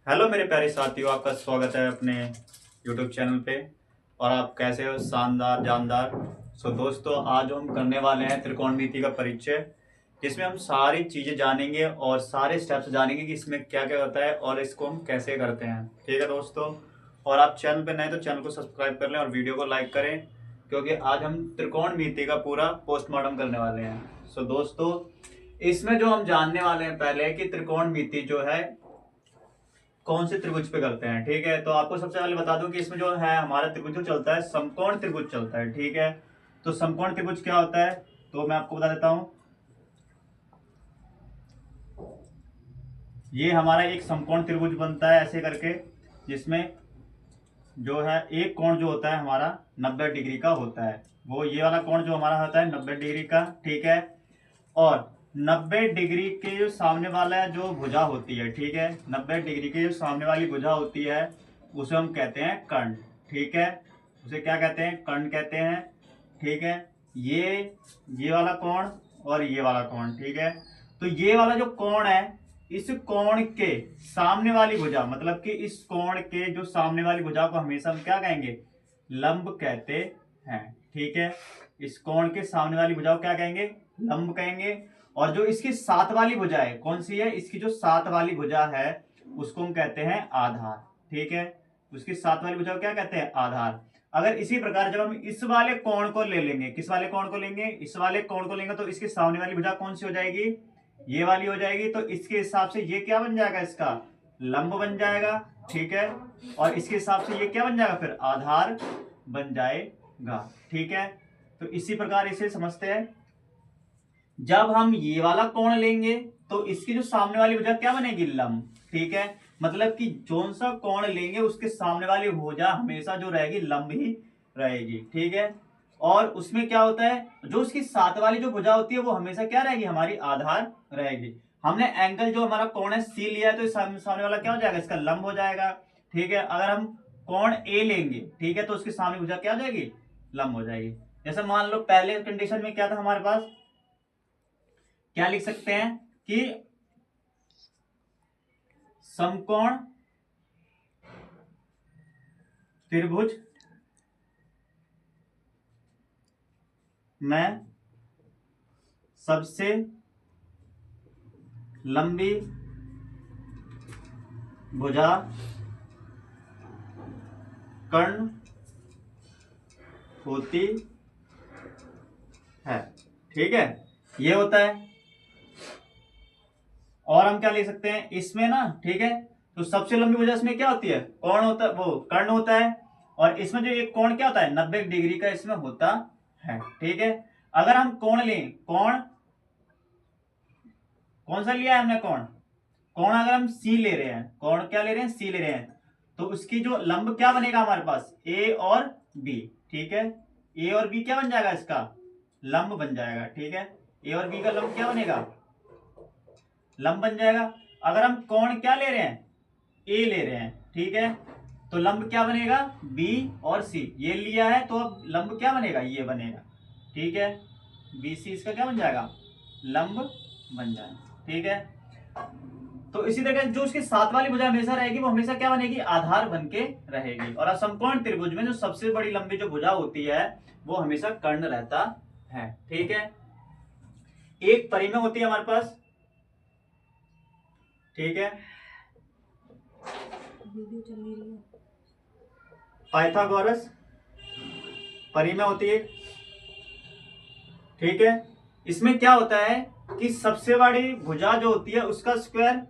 Hello मेरे प्यारे साथियों, आपका स्वागत है अपने YouTube चैनल पे। और आप कैसे हो? शानदार जानदार। दोस्तों, आज हम करने वाले हैं त्रिकोणमिति का परिचय, जिसमें हम सारी चीज़ें जानेंगे और सारे स्टेप्स जानेंगे कि इसमें क्या क्या होता है और इसको हम कैसे करते हैं। ठीक है दोस्तों, और आप चैनल पे नए तो चैनल को सब्सक्राइब कर लें और वीडियो को लाइक करें, क्योंकि आज हम त्रिकोणमिति का पूरा पोस्टमार्टम करने वाले हैं। दोस्तों, इसमें जो हम जानने वाले हैं पहले कि त्रिकोणमिति जो है कौन से त्रिभुज पे करते हैं। ठीक है, तो आपको सबसे पहले बता दूं कि इसमें जो है हमारा त्रिभुज जो चलता है समकोण त्रिभुज चलता है। ठीक है, तो समकोण त्रिभुज क्या होता है तो मैं आपको बता देता हूं। ये हमारा एक समकोण त्रिभुज बनता है ऐसे करके, जिसमें जो है एक कोण जो होता है हमारा 90 डिग्री का होता है। वो ये वाला कोण जो हमारा होता है 90 डिग्री का। ठीक है, और 90 डिग्री के जो सामने वाला जो भुजा होती है, ठीक है, 90 डिग्री की जो सामने वाली भुजा होती है उसे हम कहते हैं कर्ण। ठीक है, उसे क्या कहते हैं? कर्ण कहते हैं। ठीक है, ये वाला कोण और ये वाला कोण। ठीक है, तो ये वाला जो कोण है, इस कोण के सामने वाली भुजा, मतलब कि इस कोण के जो सामने वाली भुजा को हमेशा हम क्या कहेंगे? लंब कहते हैं। ठीक है, इस कोण के सामने वाली भुजा को क्या कहेंगे? लंब कहेंगे। और जो इसकी साथ वाली भुजा है, कौन सी है? इसकी जो साथ वाली भुजा है उसको हम कहते हैं आधार। ठीक है, उसकी साथ वाली भुजा को क्या कहते हैं? आधार। अगर इसी प्रकार जब हम इस वाले कोण को ले लेंगे, किस वाले कोण को लेंगे? इस वाले कोण को लेंगे, तो इसके सामने वाली भुजा कौन सी हो जाएगी? ये वाली हो जाएगी। तो इसके हिसाब से ये क्या बन जाएगा? इसका लंब बन जाएगा। ठीक है, और इसके हिसाब से ये क्या बन जाएगा? फिर आधार बन जाएगा। ठीक है, तो इसी प्रकार इसे समझते हैं। जब हम ये वाला कोण लेंगे तो इसकी जो सामने वाली भुजा क्या बनेगी? लंब। ठीक है, मतलब कि जोन सा कोण लेंगे उसके सामने वाली भुजा हमेशा जो रहेगी लंब ही रहेगी। ठीक है, और उसमें क्या होता है, जो उसकी साथ वाली जो भुजा होती है वो हमेशा क्या रहेगी? हमारी आधार रहेगी। हमने एंगल जो हमारा कोण है सी लिया है, तो सामने वाला क्या हो जाएगा? इसका लंब हो जाएगा। ठीक है, अगर हम कोण ए लेंगे, ठीक है, तो उसकी सामने भुजा क्या हो जाएगी? लंब हो जाएगी। जैसे मान लो पहले कंडीशन में क्या था हमारे पास, क्या लिख सकते हैं कि समकोण त्रिभुज में सबसे लंबी भुजा कर्ण होती है। ठीक है, ये होता है। और हम क्या ले सकते हैं इसमें ना? ठीक है, तो सबसे लंबी भुजा इसमें क्या होती है? कोण होता है, वो कर्ण होता है। और इसमें जो एक कोण क्या होता है? 90 डिग्री का इसमें होता है। ठीक है, अगर हम कोण लें, कोण कौन सा लिया है हमने? कोण अगर हम सी ले रहे हैं, कोण क्या ले रहे हैं? सी ले रहे हैं, तो उसकी जो लंब क्या बनेगा हमारे पास? ए और बी। ठीक है, ए और बी क्या बन जाएगा? इसका लंब बन जाएगा। ठीक है, ए और बी का लंब क्या बनेगा? लंब बन जाएगा। अगर हम कोण क्या ले रहे हैं? ए ले रहे हैं। ठीक है, तो लंब क्या बनेगा? बी और सी। ये लिया है तो अब लंब क्या बनेगा? ये बनेगा। ठीक है, बी सी इसका क्या बन जाएगा? लंब बन जाएगा। ठीक है, तो इसी तरह जो उसकी साथ वाली भुजा हमेशा रहेगी वो हमेशा क्या बनेगी? आधार बन के रहेगी। और समकोण त्रिभुज में जो सबसे बड़ी लंबी जो भुजा होती है वो हमेशा कर्ण रहता है। ठीक है, एक परिमेय होती है हमारे पास। ठीक है, पाइथागोरस परिमेय होती है। ठीक है, इसमें क्या होता है कि सबसे बड़ी भुजा जो होती है उसका स्क्वायर,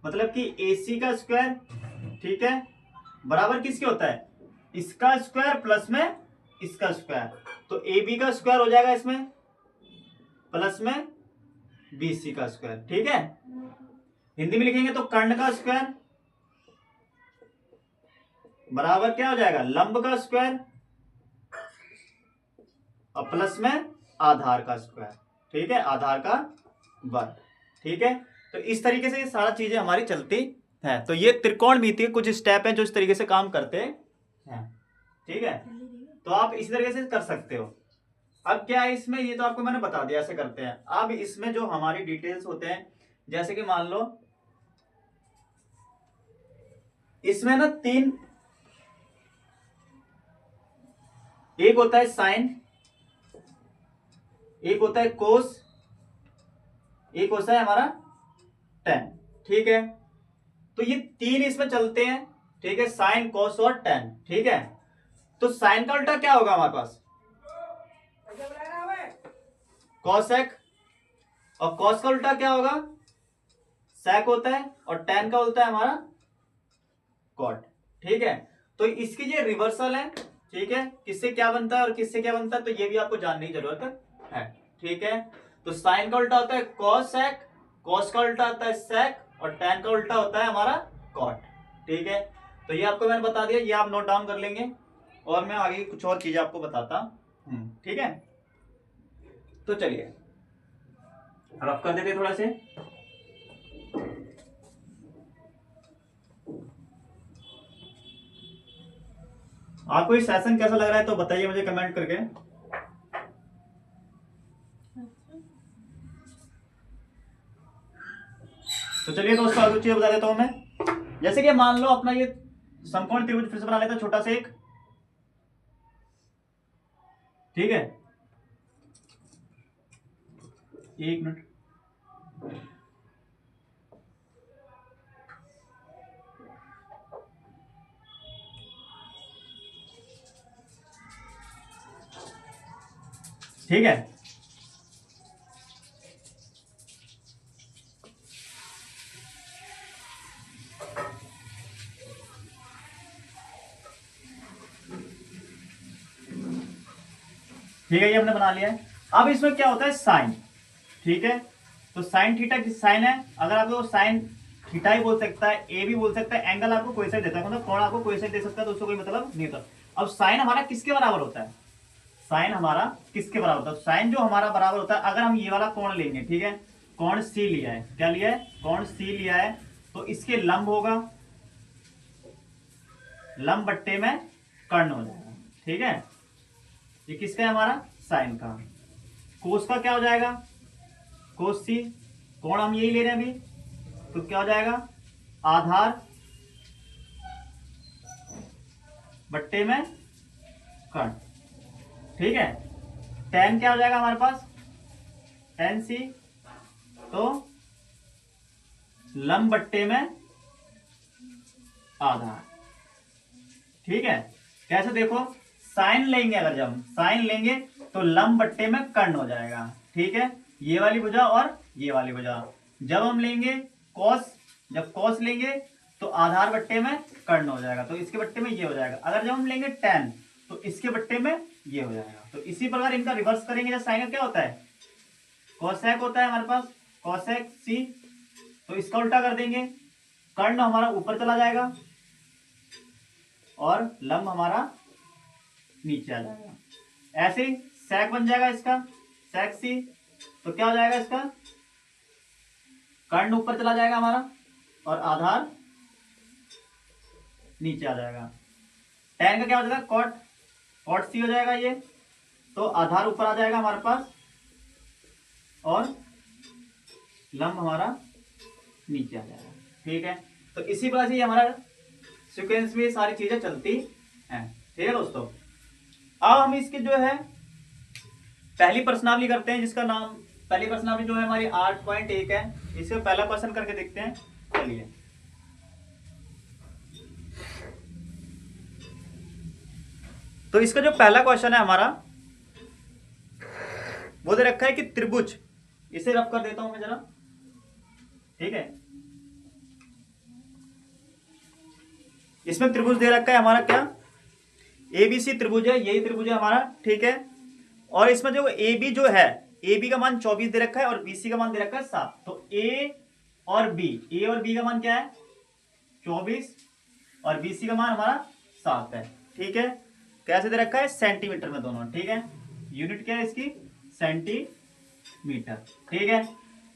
मतलब कि AC का स्क्वायर, ठीक है, बराबर किसके होता है? इसका स्क्वायर प्लस में इसका स्क्वायर। तो AB का स्क्वायर हो जाएगा इसमें प्लस में BC का स्क्वायर। ठीक है, हिंदी में लिखेंगे तो कर्ण का स्क्वायर बराबर क्या हो जाएगा? लंब का स्क्वायर और प्लस में आधार का स्क्वायर। ठीक है, आधार का वर्ग। ठीक है, तो इस तरीके से ये सारा चीजें हमारी चलती है। तो ये त्रिकोणमिति के कुछ स्टेप हैं जो इस तरीके से काम करते हैं। ठीक है, तो आप इस तरीके से कर सकते हो। अब क्या है इसमें, ये तो आपको मैंने बता दिया ऐसे करते हैं। अब इसमें जो हमारी डिटेल्स होते हैं, जैसे कि मान लो इसमें ना तीन, एक होता है साइन, एक होता है कोस, एक होता है हमारा टेन। ठीक है, तो ये तीन इसमें चलते हैं। ठीक है, साइन कोस और टेन। ठीक है, तो साइन का उल्टा क्या होगा हमारे पास? कॉसेक। और कॉस का उल्टा क्या होगा? सेक होता है। और टेन का उल्टा है हमारा कॉट। ठीक है, तो इसकी ये रिवर्सल है। ठीक है, किससे क्या बनता है और किससे क्या बनता है, तो ये भी आपको जानने की जरूरत है। ठीक है, तो साइन का उल्टा होता है कॉसेक, कॉस का उल्टा होता है सेक, और टेन का उल्टा होता है हमारा कॉट। ठीक है, तो ये आपको मैंने बता दिया, ये आप नोट डाउन कर लेंगे और मैं आगे कुछ और चीजें आपको बताता हूं। ठीक है, तो चलिए रफ कर देते थोड़ा से। आपको ये सेशन कैसा लग रहा है तो बताइए मुझे कमेंट करके। तो चलिए दोस्तों आगे चीज बता देता हूं मैं। जैसे कि मान लो अपना ये समकोण त्रिभुज फिर से बना लेता हूं छोटा सा एक। ठीक है, एक मिनट। ठीक है, ठीक है, ये हमने बना लिया है। अब इसमें क्या होता है साइन। ठीक है, तो साइन थीटा किस साइन है, अगर आपको साइन थीटा ही बोल सकता है, ए भी बोल सकता है, एंगल आपको कोई सा देता है, मतलब कोण आपको कोई सा दे सकता है, तो उसको कोई मतलब नहीं होता। अब साइन हमारा किसके बराबर होता है? साइन हमारा किसके बराबर होता है? साइन जो हमारा बराबर होता है, अगर हम ये वाला कोण लेंगे, ठीक है, कोण सी लिया है, क्या लिया है? कोण सी लिया है, तो इसके लंब होगा, लंब बट्टे में कर्ण हो जाएगा। ठीक है, ये किसका है? हमारा साइन का। कोस का क्या हो जाएगा? कोस सी, कोण हम यही ले रहे हैं अभी, तो क्या हो जाएगा? आधार बट्टे में कर्ण। ठीक है, टेन क्या हो जाएगा हमारे पास? टेन सी, तो लंब बट्टे में आधार। ठीक है, कैसे देखो, साइन लेंगे, अगर जब हम साइन लेंगे तो लंब बट्टे में कर्ण हो जाएगा। ठीक है, ये वाली भुजा और ये वाली भुजा। जब हम लेंगे कॉस, जब कॉस लेंगे तो आधार बट्टे में कर्ण हो जाएगा, तो इसके बट्टे में ये हो जाएगा। अगर जब हम लेंगे टेन तो इसके बट्टे में ये हो जाएगा। तो इसी प्रकार इनका रिवर्स करेंगे, जब साइन का क्या होता है? कॉसेक होता है हमारे पास, कॉसेक सी, तो इसका उल्टा कर देंगे, कर्ण हमारा ऊपर चला जाएगा और लंब हमारा नीचे आ जाएगा। ऐसे ही सेक बन जाएगा इसका, सेक सी, तो क्या हो जाएगा इसका? कर्ण ऊपर चला जाएगा हमारा और आधार नीचे आ जाएगा। टेन का क्या हो जाएगा? कॉट, कॉट सी हो जाएगा ये, तो आधार ऊपर आ जाएगा हमारे पास और लंब हमारा नीचे आ जाएगा। ठीक है, तो इसी वजह से हमारा सीक्वेंस में सारी चीजें चलती हैं। ठीक है दोस्तों, अब हम इसके जो है पहली प्रश्नावली करते हैं, जिसका नाम, पहली प्रश्नावली जो है हमारी 8.1 है। इसका पहला क्वेश्चन करके देखते हैं। चलिए, तो इसका जो पहला क्वेश्चन है हमारा, वो दे रखा है कि त्रिभुज, इसे रफ कर देता हूं मैं जरा। ठीक है, इसमें त्रिभुज दे रखा है हमारा क्या? एबीसी त्रिभुज है, यही त्रिभुज है हमारा। ठीक है, और इसमें जो ए बी जो है, ए बी का मान 24 दे रखा है और बीसी का मान दे रखा है 7। तो ए और बी का मान क्या है? 24, और बीसी का मान हमारा 7 है। ठीक है, कैसे दे रखा है? सेंटीमीटर में दोनों। ठीक है, यूनिट क्या है इसकी? सेंटीमीटर। ठीक है,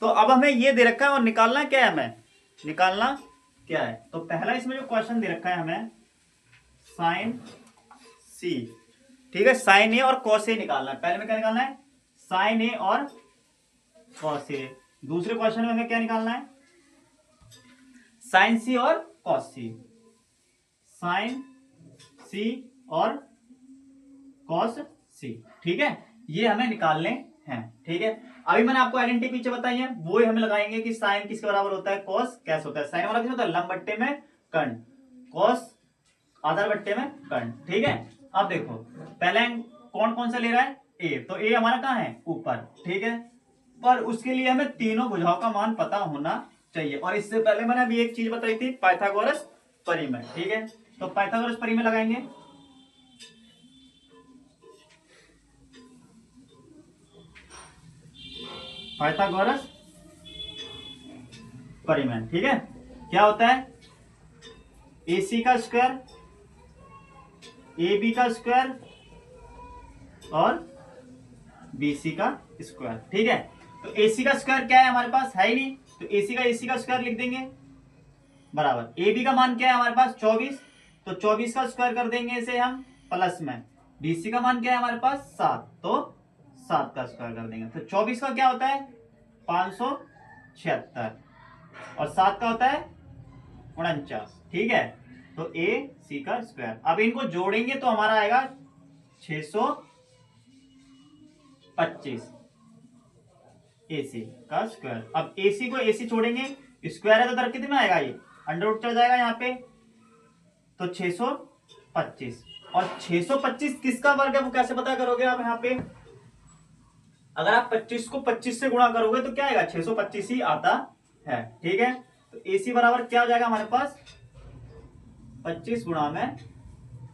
तो अब हमें ये दे रखा है और निकालना क्या है हमें? निकालना क्या है? तो पहला इसमें जो क्वेश्चन दे रखा है हमें, साइन सी। ठीक है, साइन ए और कॉस ए निकालना है। पहले में क्या निकालना है? साइन ए और कॉस ए। दूसरे क्वेश्चन में हमें क्या निकालना है? साइन सी और कॉस सी। साइन सी और कॉस सी। ठीक है, ये हमें निकालने हैं। ठीक है, अभी मैंने आपको आइडेंटिटी पीछे बताई है, वो ही हमें लगाएंगे कि साइन किसके बराबर होता है, कॉस कैसे होता है। साइन वाला किस होता है, लंब बट्टे में कर्ण, कॉस आधार बट्टे में कर्ण। ठीक है, अब देखो पहले कौन कौन सा ले रहा है, ए, तो ए हमारा कहाँ है, ऊपर। ठीक है, पर उसके लिए हमें तीनों भुजाओं का मान पता होना चाहिए। और इससे पहले मैंने अभी एक चीज बताई थी, पाइथागोरस परिमेय। ठीक है, तो पाइथागोरस परिमेय लगाएंगे। पाइथागोरस परिमेय। ठीक है, क्या होता है, AC का स्क्वायर, AB का स्क्वायर और BC का स्क्वायर। ठीक है, तो AC का स्क्वायर क्या है, हमारे पास है ही नहीं, तो AC का स्क्वायर लिख देंगे बराबर। AB का मान क्या है हमारे पास 24, तो 24 का स्क्वायर कर देंगे इसे हम प्लस में। BC का मान क्या है हमारे पास 7, तो 7 का स्क्वायर कर देंगे। तो 24 का क्या होता है 576 और 7 का होता है 49। ठीक है, तो AC का स्क्वायर, अब इनको जोड़ेंगे तो हमारा आएगा 625 AC का स्क्वायर। अब AC को AC छोड़ेंगे, स्क्वायर है तो तरफ कितने में आएगा, ये अंडर रूट चढ़ जाएगा यहाँ पे, तो 625। और 625 किसका वर्ग है वो कैसे पता करोगे आप, यहाँ पे अगर आप 25 को 25 से गुणा करोगे तो क्या आएगा, 625 ही आता है। ठीक है, तो AC बराबर क्या हो जाएगा हमारे पास 25 गुणा में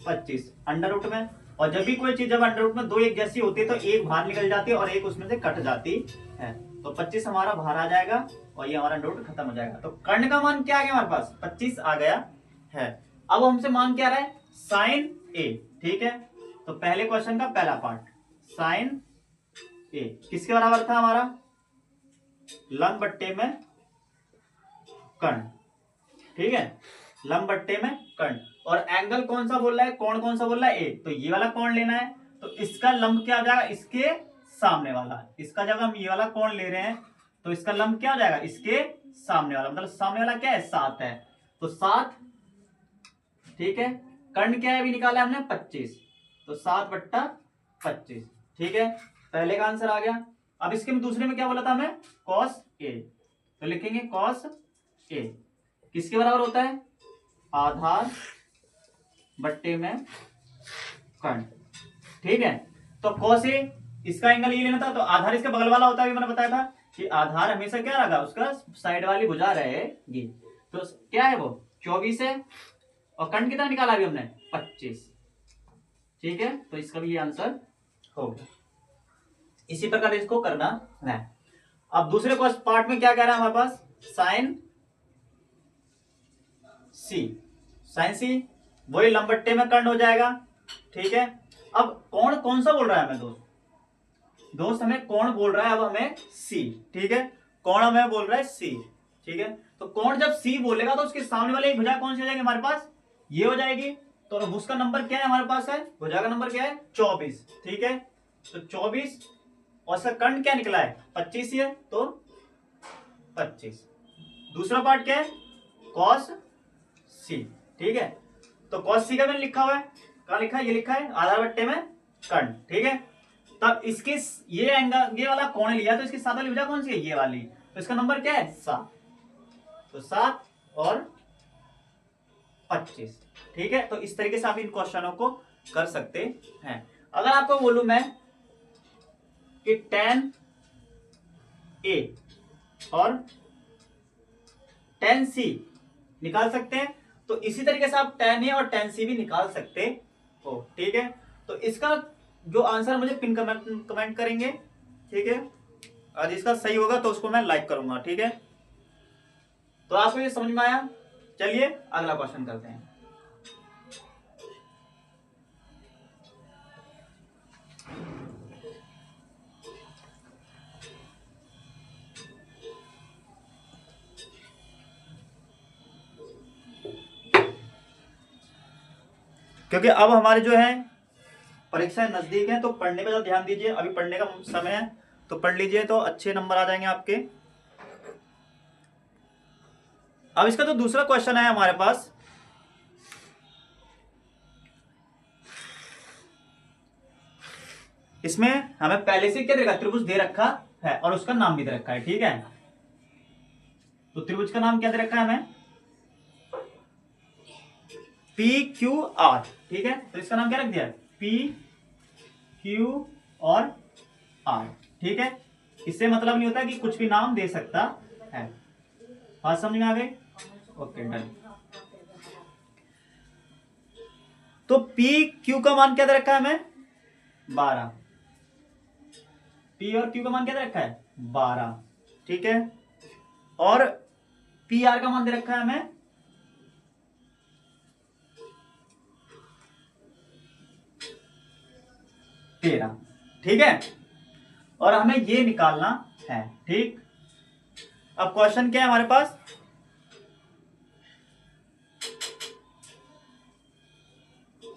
25 अंडर रूट में। और जब भी कोई चीज जब अंडर रूट में दो एक जैसी होती है तो एक बाहर निकल जाती है और एक उसमें से कट जाती है, तो 25 हमारा बाहर आ जाएगा और ये हमारा अंडर रूट खत्म हो जाएगा। तो कर्ण का मान क्या आ गया हमारे पास 25 आ गया है। अब हमसे मान क्या रहा है, साइन A। ठीक है, तो पहले क्वेश्चन का पहला पार्ट साइन A किसके बराबर था हमारा, लंब बट्टे में कर्ण। ठीक है, लंब बट्टे में कर्ण, और एंगल कौन सा बोल रहा है, कोण कौन सा बोल रहा है, ए, तो ये वाला कोण लेना है। तो इसका लंब क्या हो जाएगा, इसके सामने वाला। इसका जब हम ये वाला कोण ले रहे हैं तो इसका लंब क्या हो जाएगा, इसके सामने वाला, मतलब सामने वाला क्या है 7 है, तो 7। ठीक है, कर्ण क्या है अभी निकाला हमने 25, तो 7/25। ठीक है, पहले का आंसर आ गया। अब इसके में दूसरे में क्या बोला था हमें, cos A, तो लिखेंगे cos A किसके बराबर होता है, आधार बट्टे में कर्ण। ठीक है, तो cos A इसका एंगल ये लेना था, तो आधार इसके बगल वाला होता है, मैंने बताया था कि आधार हमेशा क्या रहा, उसका साइड वाली भुजा रहेगी। तो क्या है वो 24 है, और कर्ण कितना निकाला अभी हमने 25। ठीक है, तो इसका भी ये आंसर हो गया। इसी प्रकार इसको करना है। अब दूसरे पार्ट में क्या कह रहा है हमारे पास, साइन सी वही लंबट्टे में कर्ण हो जाएगा। ठीक है, अब कोण कौन सा बोल रहा है हमें दोस्त हमें कोण बोल रहा है अब हमें सी। ठीक है, कोण हमें बोल रहा है सी। ठीक है, तो कोण जब सी बोलेगा तो उसके सामने वाली एक भुजा कौन सी हो जाएगी हमारे पास, ये हो जाएगी। तो उसका नंबर क्या है हमारे पास है, भुजा का नंबर क्या है 24। ठीक है, तो 24 और इसका कर्ण क्या निकला है 25 ही है, तो 25। दूसरा पार्ट क्या है cos C। ठीक है, तो cos C का मैंने लिखा हुआ है, कहां लिखा है, ये लिखा है आधार बट्टे में कर्ण। ठीक है, तब इसके ये एंगल ये वाला कोण लिया तो इसके साथ वाली भुजा कौन सी है, ये वाली, तो इसका नंबर क्या है 7, तो 7 और 25। ठीक है, तो इस तरीके से आप इन क्वेश्चनों को कर सकते हैं। अगर आपको बोलूं मैं कि tan A और tan C निकाल सकते हैं, तो इसी तरीके से आप tan A और tan C भी निकाल सकते हो। ठीक है, तो इसका जो आंसर मुझे पिन कमेंट करेंगे। ठीक है, और इसका सही होगा तो उसको मैं लाइक करूंगा। ठीक है, तो आपको ये समझ में आया। चलिए अगला क्वेश्चन करते हैं। क्योंकि अब हमारे जो है परीक्षाएं नजदीक हैं, तो पढ़ने पे तो ध्यान दीजिए, अभी पढ़ने का समय है, तो पढ़ लीजिए तो अच्छे नंबर आ जाएंगे आपके। अब इसका जो दूसरा क्वेश्चन है हमारे पास, इसमें हमें पहले से क्या दे रखा, त्रिभुज दे रखा है और उसका नाम भी दे रखा है, ठीक है। तो त्रिभुज का नाम क्या दे रखा है हमें, पी क्यू आर, ठीक है। तो इसका नाम क्या रख दिया है, पी क्यू और आर, ठीक है। इससे मतलब नहीं होता कि कुछ भी नाम दे सकता है। बात समझ में आ गई, ओके डन। तो पी क्यू का मान क्या दे रखा है हमें, 12। पी और क्यू का मान क्या दे रखा है, 12, ठीक है। और पी आर का मान दे रखा है हमें 13, ठीक है। और हमें ये निकालना है, ठीक। अब क्वेश्चन क्या है हमारे पास,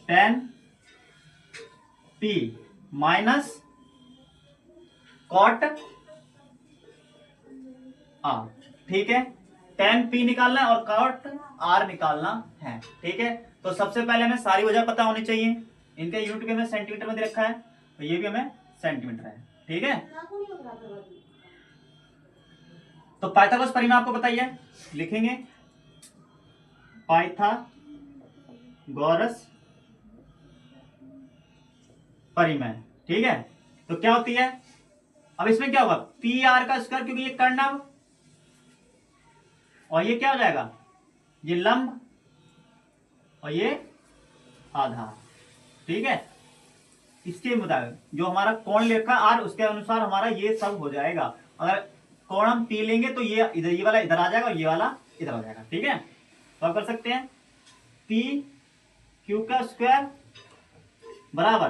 tan P minus cot R, ठीक है। टेन पी निकालना है और कॉट आर निकालना है, ठीक है। तो सबसे पहले हमें सारी वजह पता होनी चाहिए। इनके यूनिट भी हमें सेंटीमीटर में दे रखा है, तो ये भी हमें सेंटीमीटर है, ठीक है। तो पाइथागोरस परिमेय आपको बताइए, लिखेंगे पाइथागोरस परिमेय, ठीक है। तो क्या होती है, अब इसमें क्या होगा, पी आर का स्क्वायर, क्योंकि ये कर्णव और ये क्या हो जाएगा, ये लंब और ये आधार, ठीक है। इसके मुताबिक जो हमारा कोण लेखा आर, उसके अनुसार हमारा ये सब हो जाएगा। अगर कोण हम पी लेंगे तो ये इधर, ये वाला इधर आ जाएगा और ये वाला इधर आ जाएगा, ठीक है। तो आप कर सकते हैं पी क्यू का स्क्वायर बराबर,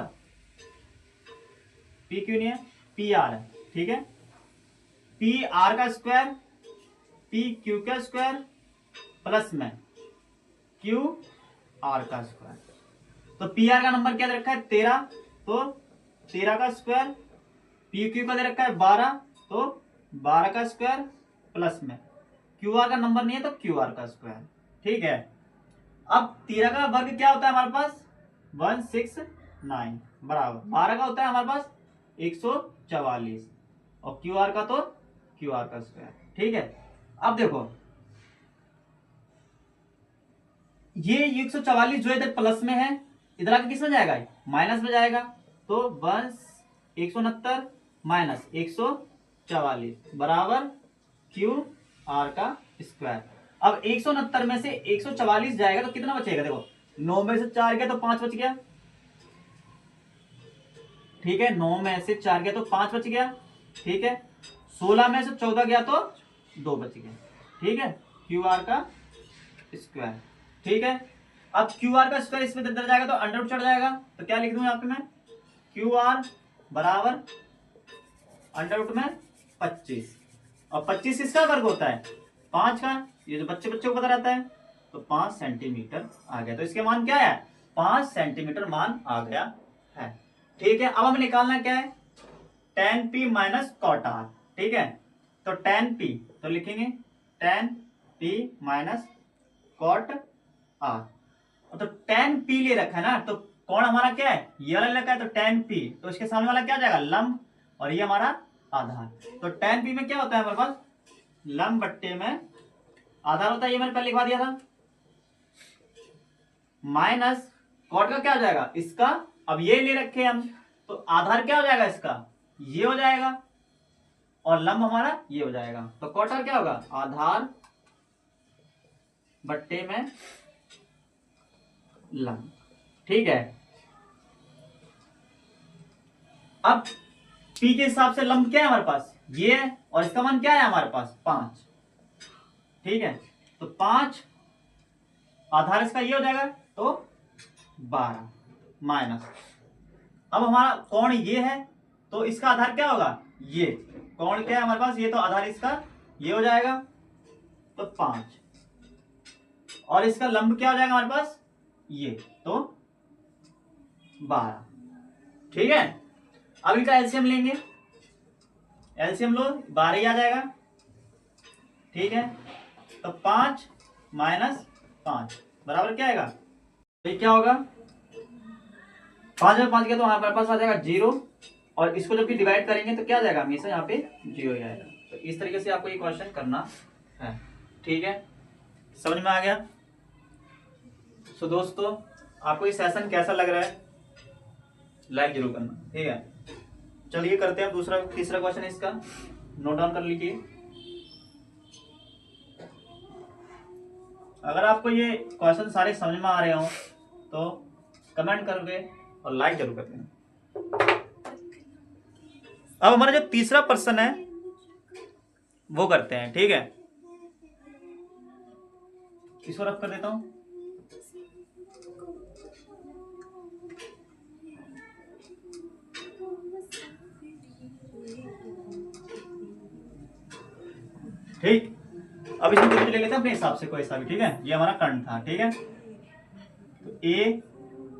पी क्यू नहीं है, पी आर है, ठीक है। पी आर का स्क्वायर पी क्यू का स्क्वायर प्लस में क्यू आर का स्क्वायर। तो पी आर का नंबर क्या दे रखा है, 13, तो 13 का स्क्वायर, पी क्यू का दे रखा है 12, तो 12 का स्क्वायर प्लस में क्यू आर का नंबर नहीं है तो क्यू आर का स्क्वायर, ठीक है। अब 13 का वर्ग क्या होता है हमारे पास, 169 बराबर 12 का होता है हमारे पास 144 और क्यू आर का तो क्यू आर का स्क्वायर, ठीक है। अब देखो ये 144 जो इधर प्लस में है, इधर आके किस में जाएगा, माइनस में जाएगा। तो 169 माइनस 144 बराबर क्यू आर का स्क्वायर। अब 169 में से 144 जाएगा तो कितना बचेगा, देखो 9 में से 4 गया तो 5 बच गया, ठीक है। 9 में से 4 गया तो 5 बच गया, ठीक है। 16 में से 14 गया तो 2 बच गया, ठीक है। क्यू आर का स्क्वायर, ठीक है। अब क्यू आर का स्क्वायर इसमें अंदर जाएगा तो अंडर रूट चढ़ जाएगा, तो क्या लिख दूं यहाँ पे मैं, क्यू आर बराबर अंडर रूट में 25, और 25 किसका वर्ग होता है, 5 का, ये जो बच्चे को पता रहता है। तो 5 सेंटीमीटर आ गया, तो इसके मान क्या है, 5 सेंटीमीटर मान आ गया है, ठीक है। अब हमें निकालना क्या है, tan p minus cot R, ठीक है। तो tan p, तो लिखेंगे tan p minus cot R, तो tan p ले रखा है ना, तो कौन हमारा क्या है, ये वाला रखा है, तो tan p, तो इसके सामने वाला क्या हो जाएगा, लंब, और ये हमारा आधार। तो tan p में क्या होता है हमारे पास, लंब बट्टे में आधार होता है, ये मैंने पहले लिखवा दिया था, माइनस कॉट का क्या हो जाएगा, इसका, अब ये ले रखे हम, तो आधार क्या हो जाएगा इसका, ये हो जाएगा, और लंब हमारा ये हो जाएगा। तो कॉट का क्या होगा, आधार बट्टे में लंब, ठीक है। अब P के हिसाब से लंब क्या है हमारे पास, ये है, और इसका मान क्या है हमारे पास 5, ठीक है। तो 5 आधार इसका ये हो जाएगा, तो 12 माइनस, अब हमारा कोण ये है, तो इसका आधार क्या होगा, ये कोण क्या है हमारे पास, ये तो आधार इसका ये हो जाएगा, तो 5, और इसका लंब क्या हो जाएगा हमारे पास, ये तो 12, ठीक है। अब इनका एलसीएम लेंगे, एलसीएम लो 12 ही आ जाएगा, ठीक है। तो 5 माइनस 5 बराबर क्या आएगा, तो ये क्या होगा, 5 में 5 गया तो हमारे पास आ जाएगा 0, और इसको जब भी डिवाइड करेंगे तो क्या आ जाएगा, हमेशा यहाँ पे 0 ही आएगा। तो इस तरीके से आपको ये क्वेश्चन करना है, ठीक है, समझ में आ गया। सो दोस्तों आपको ये सेशन कैसा लग रहा है, लाइक जरूर करना, ठीक है। चलिए करते हैं दूसरा तीसरा क्वेश्चन, इसका नोट डाउन कर लीजिए। अगर आपको ये क्वेश्चन सारे समझ में आ रहे हो तो कमेंट करके और लाइक जरूर कर देना। अब हमारा जो तीसरा प्रश्न है वो करते हैं, ठीक है। इसको रफ कर देता हूं। ठीक, अब इसमें त्रिभुज ले लेते हैं अपने हिसाब से, कोई सा भी, ठीक है। ये हमारा कर्ण था, ठीक है, तो ए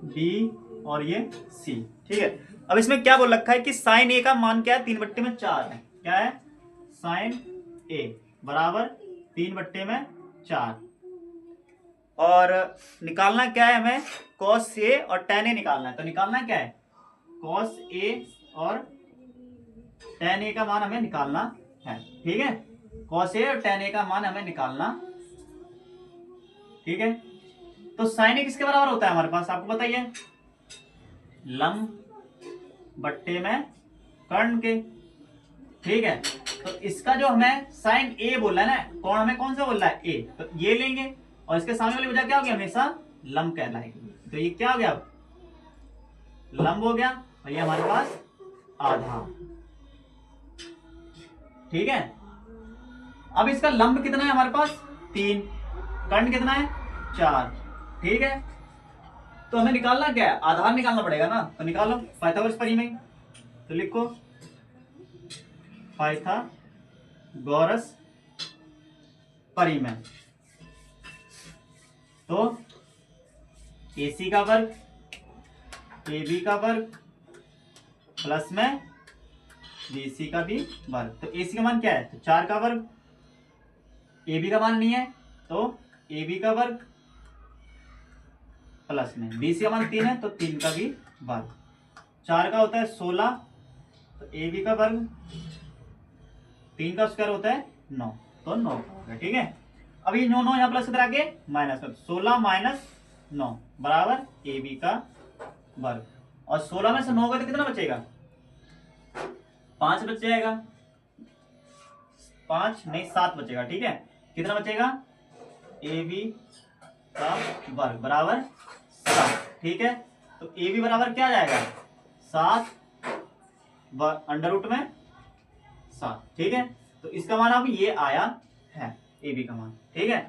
बी और ये सी, ठीक है। अब इसमें क्या बोल रखा है कि साइन ए का मान क्या है, 3/4 है। क्या है, साइन ए बराबर 3/4, और निकालना क्या है हमें, कॉस ए और टेन ए निकालना है। तो निकालना क्या है, कॉस ए और टेन ए का मान हमें निकालना है, ठीक है। कॉस ए और टेन ए का मान हमें निकालना, ठीक है। तो साइन ए किसके बराबर होता है हमारे पास, आपको बताइए, लंब बट्टे में कर्ण के, ठीक है। तो इसका जो हमें साइन ए बोला है ना, कौन हमें कौन सा बोल रहा है, ए, तो ये लेंगे और इसके सामने वाली वजह क्या हो गया, हमेशा लंब कहलाएगी। तो ये क्या हो गया, लंब हो गया, और ये हमारे पास आधार, ठीक है। अब इसका लंब कितना है हमारे पास, 3, कर्ण कितना है, 4, ठीक है। तो हमें निकालना क्या है, आधार निकालना पड़ेगा ना, तो निकालो पाइथागोरस परिमेय। तो लिखो पाइथागोरस परिमेय। तो AC का वर्ग AB का वर्ग प्लस में BC का भी वर्ग। तो AC का मान क्या है, तो 4 का वर्ग, AB का मान नहीं है तो AB का वर्ग प्लस में BC का मान 3 है तो 3 का भी वर्ग। 4 का होता है 16, तो AB का वर्ग, 3 का स्क्वायर होता है 9, तो 9 का होगा, ठीक है। अब ये 9 यहाँ प्लस इधर आके माइनस कर, 16 माइनस 9 बराबर AB का वर्ग। और 16 में से 9 का तो कितना बचेगा, 5 बच जाएगा, 5 नहीं 7 बचेगा, ठीक है। कितना बचेगा, AB का वर्ग बराबर 7, ठीक है। तो AB बराबर क्या आ जाएगा, 7 अंडर रूट में 7, ठीक है। तो इसका मान अब ये आया है, AB का मान, ठीक है।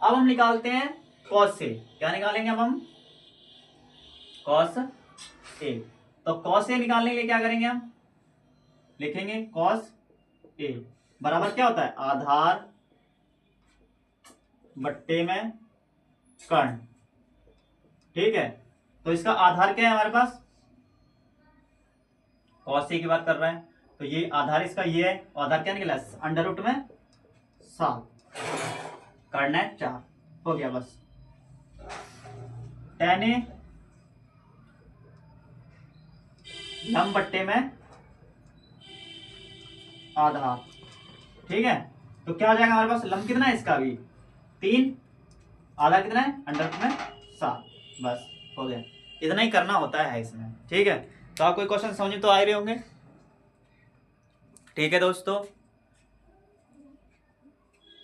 अब हम निकालते हैं कॉस से, क्या निकालेंगे अब हम, कॉस ए। तो कॉस ए निकालने के लिए क्या करेंगे, हम लिखेंगे कॉस ए बराबर क्या होता है, आधार बट्टे में कर्ण, ठीक है। तो इसका आधार क्या है हमारे पास, कॉस ए की बात कर रहा है, तो ये आधार इसका ये है, आधार क्या निकला, अंडर रूट में 7, कर्ण है 4, हो गया बस। टेन ए लंब बट्टे में आधार, ठीक है। तो क्या हो जाएगा हमारे पास, लंब कितना है इसका भी 3, आधार कितना है अंडर रूट में 7, बस हो गया। इतना ही करना होता है इसमें, ठीक है। तो आप कोई क्वेश्चन समझ तो आ रहे होंगे, ठीक है दोस्तों।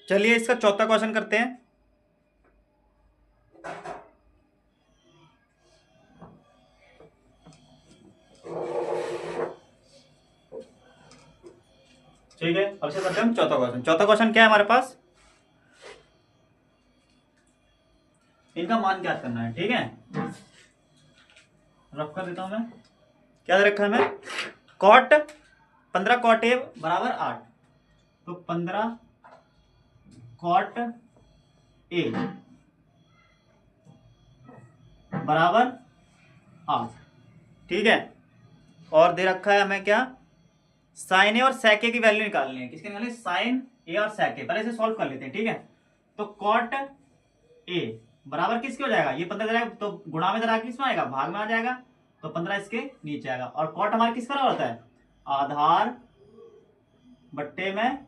चलिए इसका चौथा क्वेश्चन करते हैं। ठीक है, अब से करते हैं चौथा क्वेश्चन। चौथा क्वेश्चन क्या है हमारे पास, इनका मान ज्ञात करना है, ठीक है। रफ कर देता हूं मैं, क्या रखा है मैं, कॉट 15 कॉट ए बराबर 8, तो 15 कॉट ए बराबर 8, ठीक है। और दे रखा है हमें क्या, साइन ए और सेक ए की वैल्यू निकालनी है। किसके निकालनी है, साइन ए और सेक ए। पहले इसे सॉल्व कर लेते हैं, ठीक है। तो कॉट ए बराबर किसके हो जाएगा, ये 15 जाएगा तो गुणा में जरा किसमें आएगा, भाग में आ जाएगा। तो 15 इसके नीचे आएगा। और कॉट हमारा किस बराबर होता है, आधार बट्टे में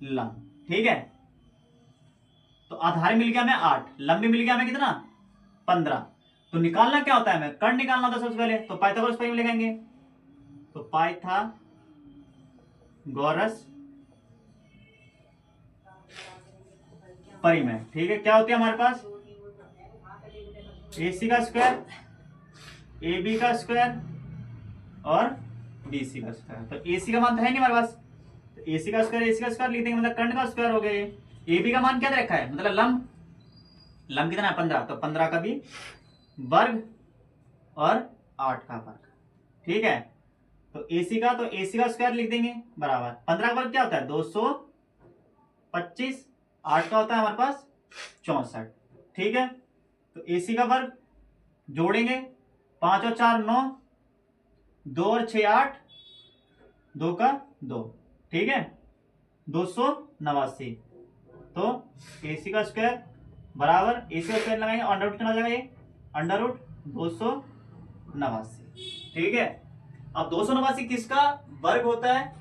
लंब, ठीक है। तो आधार मिल गया हमें 8, लंब भी मिल गया हमें कितना 15। तो निकालना क्या होता है, हमें कर्ण निकालना होता है सबसे पहले। तो पाइथागोरस परिमेय लिखेंगे, तो पाइथागोरस परिमेय, ठीक है। क्या होती है हमारे पास, AC का स्क्वायर, AB का स्क्वायर और BC का स्क्वायर। तो AC का मान तो है नहीं हमारे पास, तो AC का स्क्वायर AC का स्क्वायर लिख देंगे, मतलब कर्ण का स्क्वायर हो गया ये। AB का मान क्या दे रखा है, मतलब लंब, लंब कितना है 15, तो 15 का भी वर्ग और 8 का वर्ग, ठीक है। तो AC का, तो AC का स्क्वायर लिख देंगे बराबर 15 का वर्ग क्या होता है 225, 8 का होता है हमारे पास 64, ठीक है। तो AC का वर्ग जोड़ेंगे, 5 और 4 9, 2 और 6 8, 2 का 2, ठीक है, 289। तो AC का स्क्वायर बराबर, AC का स्क्वायर लगाएंगे, अंडर रूट कितना हो जाएगा ये, अंडर रूट 289, ठीक है। अब 289 किसका वर्ग होता है,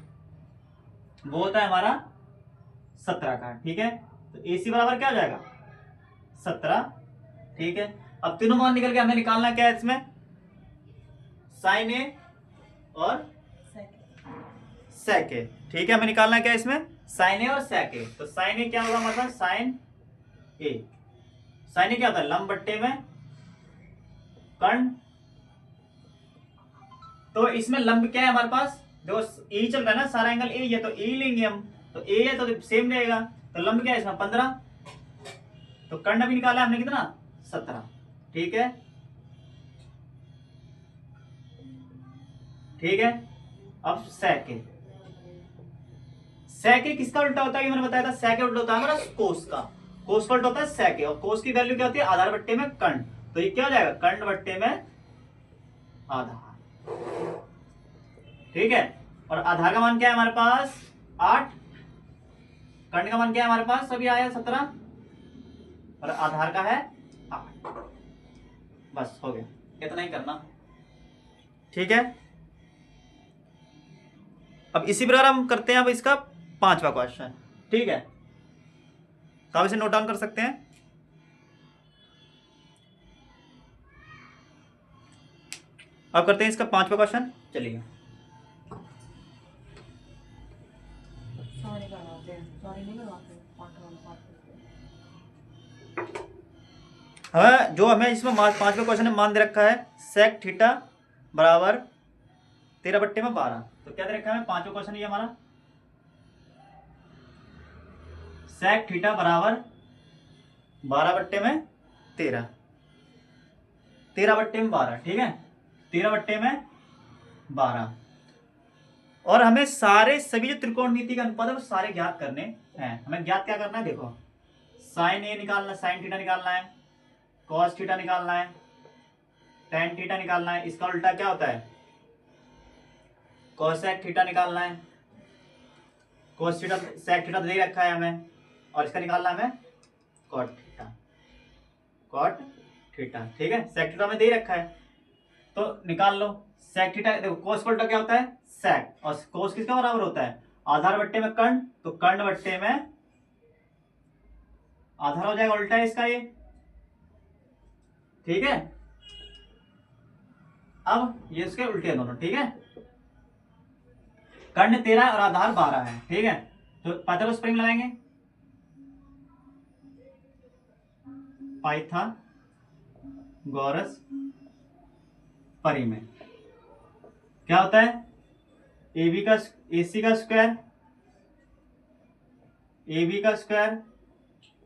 वो होता है हमारा 17 का, ठीक है। तो AC बराबर क्या हो जाएगा 17, ठीक है। अब तीनों मान निकल के हमें निकालना क्या है इसमें, साइन ए और सेक ए, ठीक है। हमें निकालना क्या है इसमें, साइन ए और सेक ए। तो साइन ए क्या होगा हमारे पास, साइन ए, साइन ए क्या होता है लंब बट्टे में कर्ण। तो इसमें लंब क्या है हमारे पास, देखो ए चल रहा है ना, सारा एंगल ए है, तो ए लेंगे हम, तो ए है तो सेम रहेगा। तो लंब क्या है इसमें 15, तो कर्ण भी निकाला है हमने कितना 17, ठीक है, ठीक है। अब सेक ए, सेक ए किसका उल्टा होता है, ये मैंने बताया था, सेक ए उल्टा होता है हमारा कोस का, कोस का उल्टा होता है सेक ए, और कोस की वैल्यू क्या होती है आधार बट्टे में कर्ण। तो ये क्या हो जाएगा कर्ण बट्टे में आधार, ठीक है। और आधार का मान क्या है हमारे पास 8, कर्ण का मान क्या है हमारे पास अभी आया 17, और आधार का है 8। बस हो गया, इतना ही करना, ठीक है। अब इसी प्रकार हम करते हैं अब इसका 5वां क्वेश्चन, ठीक है। तो आप इसे नोट डाउन कर सकते हैं। अब करते हैं इसका 5वां क्वेश्चन, चलिए। जो हमें इसमें 5वें क्वेश्चन में मान दे रखा है सेक थीटा बराबर 13/12। तो क्या दे रखा है 5वां क्वेश्चन ये हमारा, सेक थीटा बराबर 12/13, 13/12, ठीक है, 13/12। और हमें सारे सभी जो त्रिकोणमिति के अनुपात है वो सारे ज्ञात करने हैं। हमें ज्ञात क्या करना है, देखो साइन ए निकालना, साइन थीटा निकालना है, कॉस थीटा निकालना है, टेन थीटा निकालना है, इसका उल्टा क्या होता है कोसेक थीटा निकालना है, कोस थीटा सेक थीटा दे रखा है हमें, और इसका निकालना है हमें कॉट थीटा, कॉट थीटा, ठीक है। सेक थीटा में दे रखा है तो निकाल लो। सेक थीटा देखो, कोस का उल्टा क्या होता है सेक, और कोस किसका बराबर होता है आधार बट्टे में कर्ण, तो कर्ण बट्टे में आधार हो जाएगा उल्टा है इसका ये, ठीक है। अब ये इसके उल्टे दोनों, ठीक है। कर्ण 13 और आधार 12 है, ठीक है। तो पाइथागोरस परिमेय लगाएंगे, पाइथागोरस परिमेय क्या होता है AB का AC का स्क्वायर, AB का स्क्वायर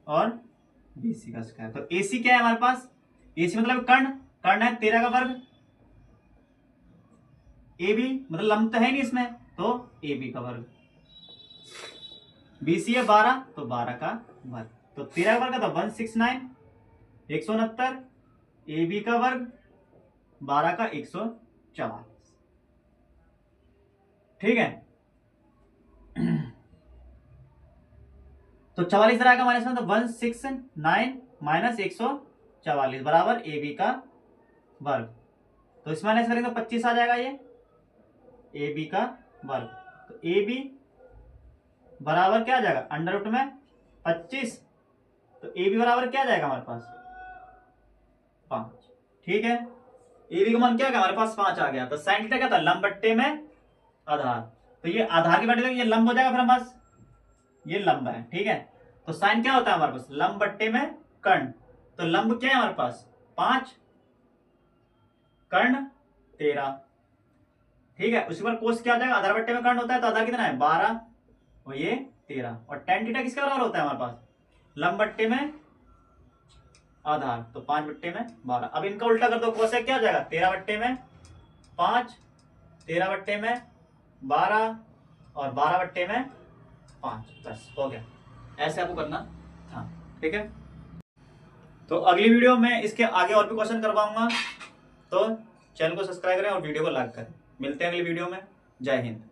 और BC का स्क्वायर। तो AC क्या है हमारे पास, AC मतलब कर्ण, कर्ण है 13 का वर्ग, AB मतलब लंब तो है नहीं इसमें, तो AB का वर्ग, BC है 12, तो 12 का वर्ग, तो 13 का वर्ग था 169, 169, AB का वर्ग 12 का 144, ठीक है। तो 44 तरह का माइनस में, तो 169 माइनस 144 बराबर AB का वर्ग, तो इसमें माइनस करेंगे तो 25 आ जाएगा ये ए बी का वर्ग। तो ए बी बराबर क्या आ जाएगा अंडर रूट में 25। तो ए बी बराबर क्या आ जाएगा हमारे पास 5। ठीक है, ए बी का मान क्या आ गया हमारे पास 5 आ गया। तो साइन थीटा क्या था लंब बट्टे में आधार। तो ये आधार की बट्टे ये लंब हो जाएगा फिर हमारे पास, ये लंब है। ठीक है, तो साइन क्या होता है हमारे पास लंब बट्टे में कर्ण। तो लंब क्या है हमारे पास 5, कर्ण 13। ठीक है, उसके बाद कोस क्या आ जाएगा आधार बट्टे में कर्ण होता है तो आधार कितना है 12 और ये 13। और टेन थीटा किसके बराबर होता है हमारे पास लंब बट्टे में आधार, तो 5 बट्टे में 12। अब इनका उल्टा कर दो, कोसेक क्या हो जाएगा 13 बट्टे में 5, 13 बट्टे में 12 और 12 बट्टे में 5। बस हो गया, ऐसे आपको करना था। ठीक है, तो अगली वीडियो में इसके आगे और भी क्वेश्चन करवाऊंगा, तो चैनल को सब्सक्राइब करें और वीडियो को लाइक करें। मिलते हैं अगली वीडियो में। जय हिंद।